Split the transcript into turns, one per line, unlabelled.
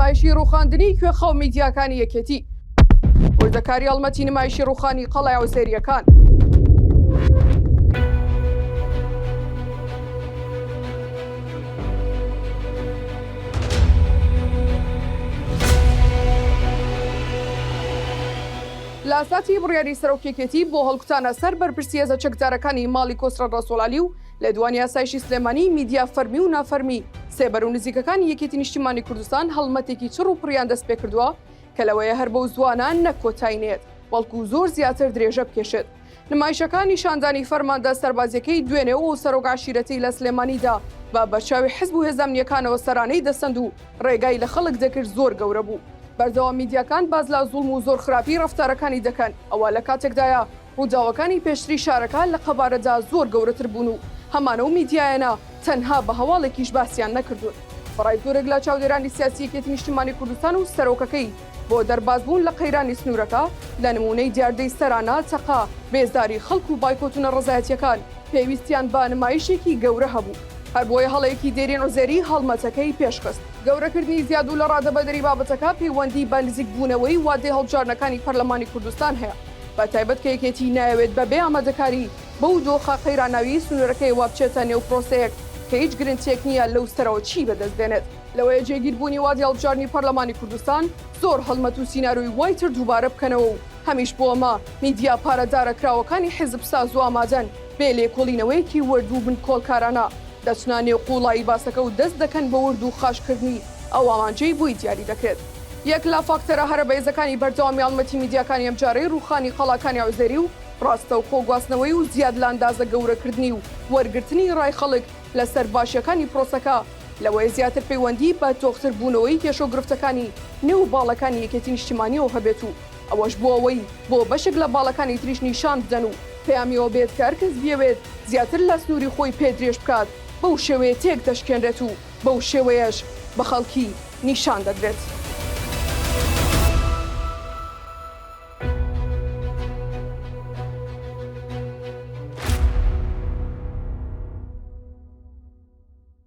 نمایشی ڕووخاندنی کوێخەو میدیاکانی یەکێتی وردەکاری هەڵمەتی نمایشی ڕووخانی قەڵای عوزێریەکان. لاساتی بڕیاری سەرۆکیەکێتی بۆ هەڵکوتانە سەر بەرپرسیێزە چەکدارەکانی ماڵی کۆسرە ڕەسوڵالی و لە دوانی یاسایشی سلێمانی میدیا فەرمی و نافەرمی سێبەر و نزیکەکانی یەکێتی نیشتیمانی کوردستان هەڵمەتێکی چڕ و پڕیان دەست پێ کردووە کە لەوەیە هەر بەو زوانان نەکۆتاینێت بەڵکو زۆر زیاتر درێژە بکێشێت. نمایشەکان نیشاندانی فەرماندە سەربازیەکەی دوێنێ و سەرۆک عشیرەتی لە سلێمانیدا بە بەرچاوی حیزب و هێزانیەکانەوە سەرانەی دەسەند و ڕێگای لە خەڵک دەکرد زۆر گەورە بوو. بەردەوام میدیاکان باز لە زوڵم و زۆر خراپی ڕەفتارەکانی دەکەن ئەوە لە کاتێکدایە ڕووداوەکانی پێشتری شارەکان لە قەبارەدا زۆر گەورەتر بوون و هەمانە و میدیایەنە تەنها بە هەواڵێکیش باسییان نەکردوون. بەڕای زۆرێک لە چاودێرانی سیاسی یەکێتی نیشتیمانی کوردستان و سەرۆکەکەی بۆ دەربازبوون لە قەیرانی سنوورەکە لە نمونەی دیاردەی سەرانە تەقا بێزداری خەڵک و بایکۆتونە ڕزایەتیەکان پێویستیان بە نمایشێکی گەورە هەبوو. هەر بۆیە هەڵەیەکی دێرین عوزێری هەڵمەتەکەی پێشخست. گەورەکردنی زیاد و لە ڕادەبەدەری بابەتەکە پەیوەندی بە نزیک بوونەوەی وادەی هەڵبژارنەکانی پەرلەمانی کوردستان هەیە. بە تایبەت کە یەکێتی نایەوێت بەبێ ئامادەکاری بەو دۆخە قەیراناوی سنوورەکەی وا بچێتە نێو پرۆسەیەک کە هیچ گرنگتێک نییە لەو سەرەوە چی بەدەستدێنێت. لەوەیە جێگیربوونی وادی هەڵبژارنی پەرلەمانی کوردستان زۆر هەڵمەت و سیناروی وای تر دووبارە بکەنەوە و هەمیش بۆ ئەمە میدیا پارەدارەکراوەکانی حیزب ساز و ئامادەن بێ لێکۆڵینەوەیەکی وەرد و بن کۆڵکارانە دەچنە نێو قوڵایی باسەکە و دەست دەکەن بە ورد و خاشکردنی ئەو ئامانجەی بووی دیاری دەکرێت. یەک لە فاکتەرە هەرە بەهێزەکانی بەردەوامی هەڵمەتی میدیاکانی ئەمجارەی ڕووخانی قەڵاکانی عوزێری و ڕاستە و خۆگواستنەوەی و زیاد لە ئەندازە گەورەکردنی و وەرگرتنی ڕای خەڵک لەسەر باشیەکانی پرۆسەکە لەوەی زیاتر پەیوەندی بە تۆختر بوونەوەی کێشە و گرفتەکانی نێو باڵەکانی یەکێتی نیشتیمانیەوە هەبێت و ئەوەش بۆ ئەوەی بۆ بەشێک لە باڵەکانی تریش نیشان بدەن و پەیامیەوە بێت کە هەرکەس بیەوێت زیاتر لە سنووری خۆی پێدرێژ بکات بەو شێوەیە تێک دەشکێنرێت و بەو شێوەیەش بە خەڵکی نیشان دەدرێت.